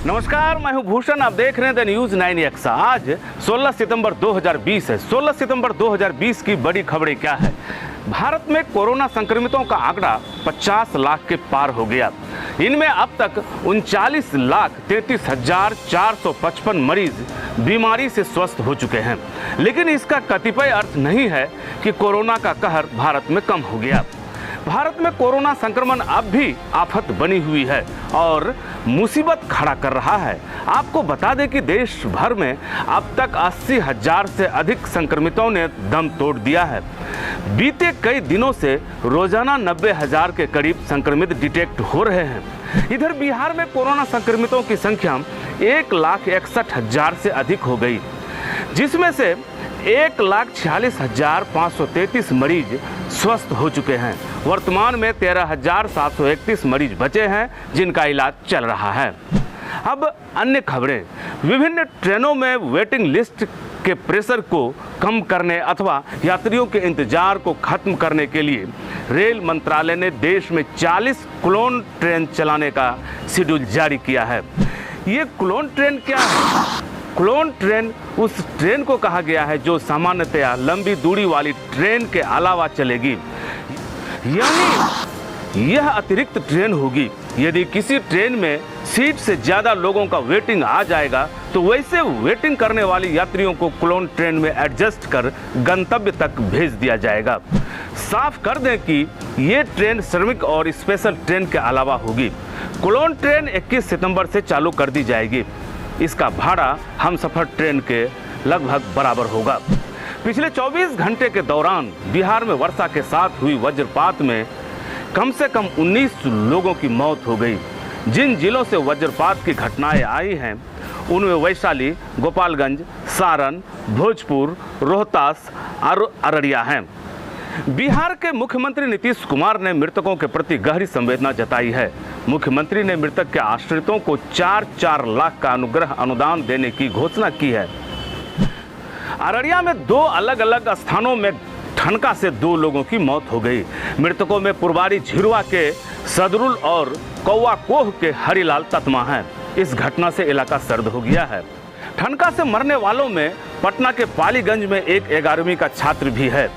नमस्कार, मैं हूं भूषण। आप देख रहे हैं द न्यूज 9X। आज 16 सितंबर 2020 है। 16 सितंबर 2020 की बड़ी खबरें क्या है? भारत में कोरोना संक्रमितों का आंकड़ा 50 लाख के पार हो गया। इनमें अब तक 39,33,455 मरीज बीमारी से स्वस्थ हो चुके हैं। लेकिन इसका कतिपय अर्थ नहीं है कि कोरोना का कहर भारत में कम हो गया। भारत में कोरोना संक्रमण अब भी आफत बनी हुई है और मुसीबत खड़ा कर रहा है। आपको बता दें कि देश भर में अब तक 80,000 से अधिक संक्रमितों ने दम तोड़ दिया है। बीते कई दिनों से रोजाना 90,000 के करीब संक्रमित डिटेक्ट हो रहे हैं। इधर बिहार में कोरोना संक्रमितों की संख्या 1,61,000 से अधिक हो गई, जिसमें से 1,46,533 मरीज स्वस्थ हो चुके हैं। वर्तमान में 13,731 मरीज बचे हैं जिनका इलाज चल रहा है। अब अन्य खबरें। विभिन्न ट्रेनों में वेटिंग लिस्ट के प्रेशर को कम करने अथवा यात्रियों के इंतजार को खत्म करने के लिए रेल मंत्रालय ने देश में 40 क्लोन ट्रेन चलाने का शेड्यूल जारी किया है। ये क्लोन ट्रेन क्या है? क्लोन ट्रेन उस ट्रेन को कहा गया है जो सामान्यतया लंबी दूरी वाली ट्रेन के अलावा चलेगी, यानी यह अतिरिक्त ट्रेन होगी। यदि किसी ट्रेन में सीट से ज़्यादा लोगों का वेटिंग आ जाएगा तो वैसे वेटिंग करने वाली यात्रियों को क्लोन ट्रेन में एडजस्ट कर गंतव्य तक भेज दिया जाएगा। साफ कर दें कि ये ट्रेन श्रमिक और स्पेशल ट्रेन के अलावा होगी। क्लोन ट्रेन 21 सितंबर से चालू कर दी जाएगी। इसका भाड़ा हमसफर ट्रेन के लगभग बराबर होगा। पिछले 24 घंटे के दौरान बिहार में वर्षा के साथ हुई वज्रपात में कम से कम 19 लोगों की मौत हो गई। जिन जिलों से वज्रपात की घटनाएं आई हैं उनमें वैशाली, गोपालगंज, सारण, भोजपुर, रोहतास और अररिया हैं। बिहार के मुख्यमंत्री नीतीश कुमार ने मृतकों के प्रति गहरी संवेदना जताई है। मुख्यमंत्री ने मृतक के आश्रितों को 4-4 लाख का अनुग्रह अनुदान देने की घोषणा की है। अररिया में 2 अलग अलग स्थानों में ठनका से 2 लोगों की मौत हो गई। मृतकों में पुरवारी झिरवा के सदरुल और कौवा कोह के हरिलाल ततमा हैं। इस घटना से इलाका सर्द हो गया है। ठनका से मरने वालों में पटना के पालीगंज में एक 11वीं का छात्र भी है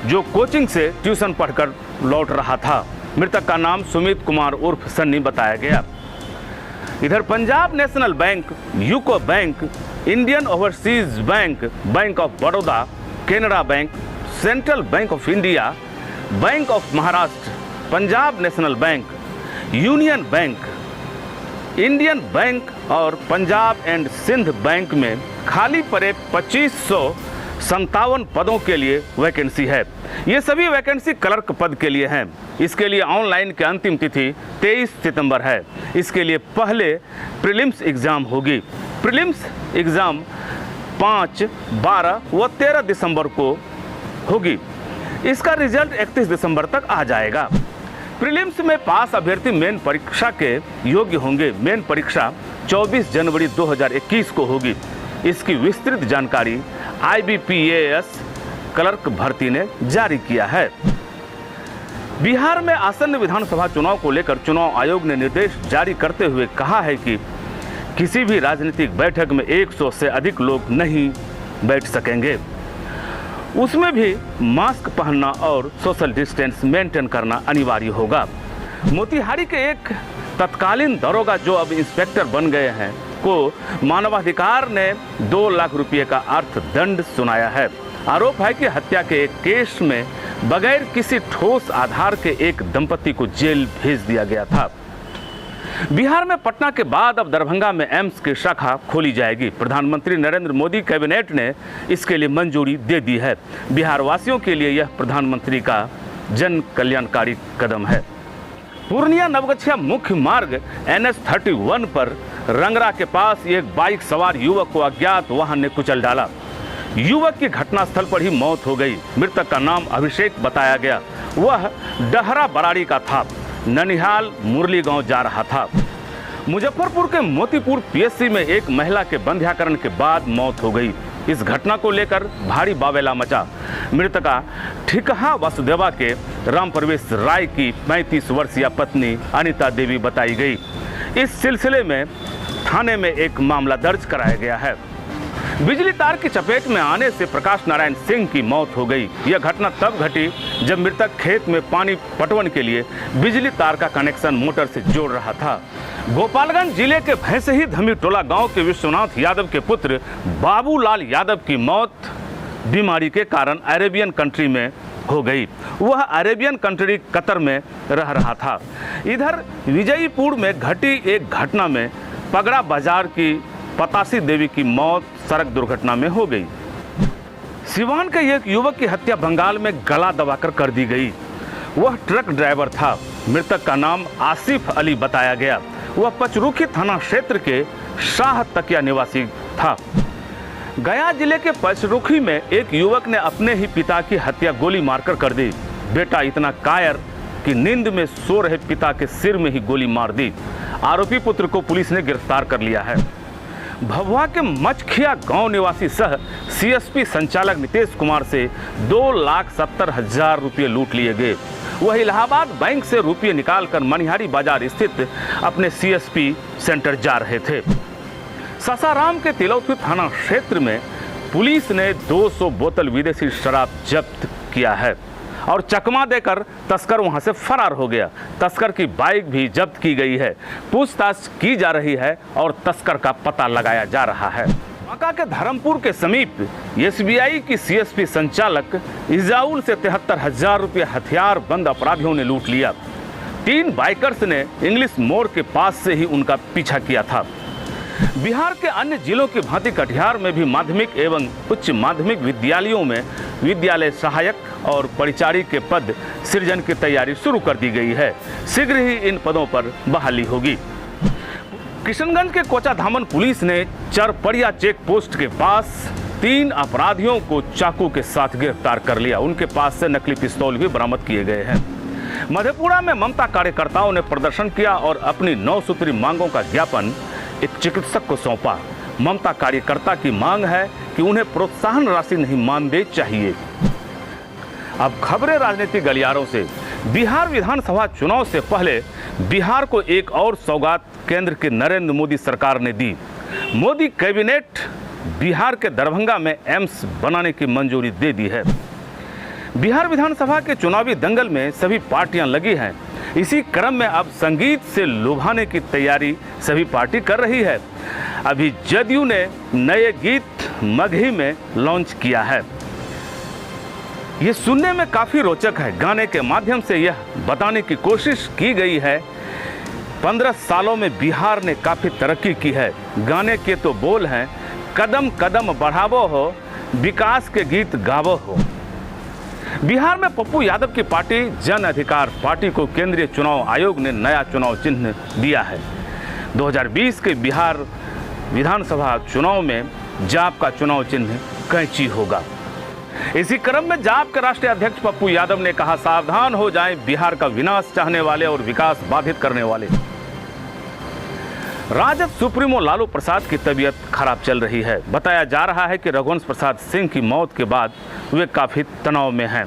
जो कोचिंग से ट्यूशन पढ़कर लौट रहा था। मृतक का नाम सुमित कुमार उर्फ सन्नी बताया गया। इधर Punjab national bank, UCO bank, Indian overseas bank, bank of Baroda, Canara bank, central bank of India, bank of Maharashtra, Punjab national bank, union bank, Indian bank और पंजाब एंड सिंध बैंक में खाली पड़े 2557 पदों के लिए वैकेंसी है। ये सभी वैकेंसी क्लर्क पद के लिए हैं। इसके लिए ऑनलाइन की अंतिम तिथि 23 सितंबर है। इसके लिए पहले प्रीलिम्स एग्ज़ाम होगी। प्रीलिम्स एग्ज़ाम 5, 12 व 13 दिसंबर को होगी। इसका रिजल्ट 31 दिसंबर तक आ जाएगा। प्रीलिम्स में पास अभ्यर्थी मेन परीक्षा के योग्य होंगे। मेन परीक्षा 24 जनवरी 2021 को होगी। इसकी विस्तृत जानकारी IBPAS क्लर्क भर्ती ने जारी किया है। बिहार में आसन्न विधानसभा चुनाव को लेकर चुनाव आयोग ने निर्देश जारी करते हुए कहा है कि किसी भी राजनीतिक बैठक में 100 से अधिक लोग नहीं बैठ सकेंगे। उसमें भी मास्क पहनना और सोशल डिस्टेंस मेंटेन करना अनिवार्य होगा। मोतिहारी के एक तत्कालीन दरोगा जो अब इंस्पेक्टर बन गए हैं को मानवाधिकार ने 2 लाख रुपये का अर्थदंड सुनाया है। आरोप है कि हत्या के एक केस में बगैर किसी ठोस आधार के एक दंपति को जेल भेज दिया गया था। बिहार में पटना के बाद अब दरभंगा में एम्स की शाखा खोली जाएगी। प्रधानमंत्री नरेंद्र मोदी कैबिनेट ने इसके लिए मंजूरी दे दी है। बिहार वासियों के लिए यह प्रधानमंत्री का जन कल्याणकारी कदम है। पूर्णिया नवगछिया मुख्य मार्ग NH-31 पर रंगरा के पास एक बाइक सवार युवक को अज्ञात वाहन ने कुचल डाला। युवक की घटनास्थल पर ही मौत हो गई। मृतक का नाम अभिषेक बताया गया। वह डहरा बराड़ी का था। ननिहाल मुरली गांव जा रहा था। मुजफ्फरपुर के मोतीपुर PSC में एक महिला के बंध्याकरण के बाद मौत हो गई। इस घटना को लेकर भारी बावेला मचा। मृतका ठिकहा वासुदेवा के राम प्रवेश राय की 35 वर्षीय पत्नी अनिता देवी बताई गई। इस सिलसिले में थाने में एक मामला दर्ज कराया गया है। बिजली तार की चपेट में आने से प्रकाश नारायण सिंह की मौत हो गई। यह घटना तब घटी जब मृतक खेत में पानी पटवन के लिए बिजली तार का कनेक्शन मोटर से जोड़ रहा था। गोपालगंज जिले के भैंसही धमी टोला गांव के विश्वनाथ यादव के पुत्र बाबूलाल यादव की मौत बीमारी के कारण अरेबियन कंट्री में हो गई। वह अरेबियन कंट्री कतर में रह रहा था। इधर विजयपुर में घटी एक घटना में पगड़ा बाजार की पतासी देवी की मौत सड़क दुर्घटना में हो गई। सिवान के एक युवक की हत्या बंगाल में गला दबाकर कर दी गई। वह ट्रक ड्राइवर था। मृतक का नाम आसिफ अली बताया गया। वह पचरुखी थाना क्षेत्र के शाह तकिया निवासी था। गया जिले के पचरुखी में एक युवक ने अपने ही पिता की हत्या गोली मारकर कर दी। बेटा इतना कायर कि नींद में सो रहे पिता के सिर में ही गोली मार दी। आरोपी पुत्र को पुलिस ने गिरफ्तार कर लिया है। भभुआ के मचखिया गांव निवासी सह सीएसपी संचालक नीतीश कुमार से 2,70,000 रुपये लूट लिए गए। वह इलाहाबाद बैंक से रुपये निकालकर मनिहारी बाजार स्थित अपने सीएसपी सेंटर जा रहे थे। सासाराम के तिलौथी थाना क्षेत्र में पुलिस ने 200 बोतल विदेशी शराब जब्त किया है और चकमा देकर तस्कर वहां से फरार हो गया। तस्कर की बाइक भी जब्त की गई है। पूछताछ की जा रही है और तस्कर का पता लगाया जा रहा है। बांका के धर्मपुर के समीप एसबीआई की सीएसपी संचालक इजाउल से 73,000 रुपये हथियार बंद अपराधियों ने लूट लिया। 3 बाइकर्स ने इंग्लिश मोड़ के पास से ही उनका पीछा किया था। बिहार के अन्य जिलों की भांति कटिहार में भी माध्यमिक एवं उच्च माध्यमिक विद्यालयों में विद्यालय सहायक और परिचारी के पद सृजन की तैयारी शुरू कर दी गई है। शीघ्र ही इन पदों पर बहाली होगी। किशनगंज के कोचाधामन पुलिस ने चरपड़िया चेक पोस्ट के पास 3 अपराधियों को चाकू के साथ गिरफ्तार कर लिया। उनके पास से नकली पिस्तौल भी बरामद किए गए हैं। मधेपुरा में ममता कार्यकर्ताओं ने प्रदर्शन किया और अपनी 9 सूत्री मांगों का ज्ञापन एक चिकित्सक को सौंपा। ममता कार्यकर्ता की मांग है कि उन्हें प्रोत्साहन राशि नहीं मानदेय चाहिए। अब खबरें राजनीतिक गलियारों से। बिहार विधानसभा चुनाव से पहले बिहार को एक और सौगात केंद्र की नरेंद्र मोदी सरकार ने दी। मोदी कैबिनेट बिहार के दरभंगा में एम्स बनाने की मंजूरी दे दी है। बिहार विधानसभा के चुनावी दंगल में सभी पार्टियां लगी हैं। इसी क्रम में अब संगीत से लुभाने की तैयारी सभी पार्टी कर रही है। अभी जदयू ने नए गीत मगही में लॉन्च किया है। ये सुनने में काफ़ी रोचक है। गाने के माध्यम से यह बताने की कोशिश की गई है 15 सालों में बिहार ने काफ़ी तरक्की की है। गाने के तो बोल हैं, कदम कदम बढ़ावो हो, विकास के गीत गावो हो। बिहार में पप्पू यादव की पार्टी जन अधिकार पार्टी को केंद्रीय चुनाव आयोग ने नया चुनाव चिन्ह दिया है। 2020 के बिहार विधानसभा चुनाव में जाप का चुनाव चिन्ह कैंची होगा। इसी क्रम में जाप के राष्ट्रीय अध्यक्ष पप्पू यादव ने कहा, सावधान हो जाएं बिहार का विनाश चाहने वाले और विकास बाधित करने वाले। राजद सुप्रीमो लालू प्रसाद की तबीयत खराब चल रही है। बताया जा रहा है कि रघुवंश प्रसाद सिंह की मौत के बाद वे काफी तनाव में हैं।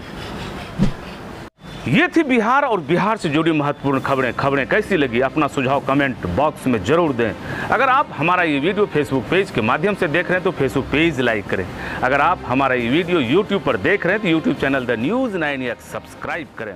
ये थी बिहार और बिहार से जुड़ी महत्वपूर्ण खबरें कैसी लगी अपना सुझाव कमेंट बॉक्स में जरूर दें। अगर आप हमारा ये वीडियो फेसबुक पेज के माध्यम से देख रहे हैं तो फेसबुक पेज लाइक करें। अगर आप हमारा ये वीडियो यूट्यूब पर देख रहे हैं तो YouTube channel the news 9 subscribe करें।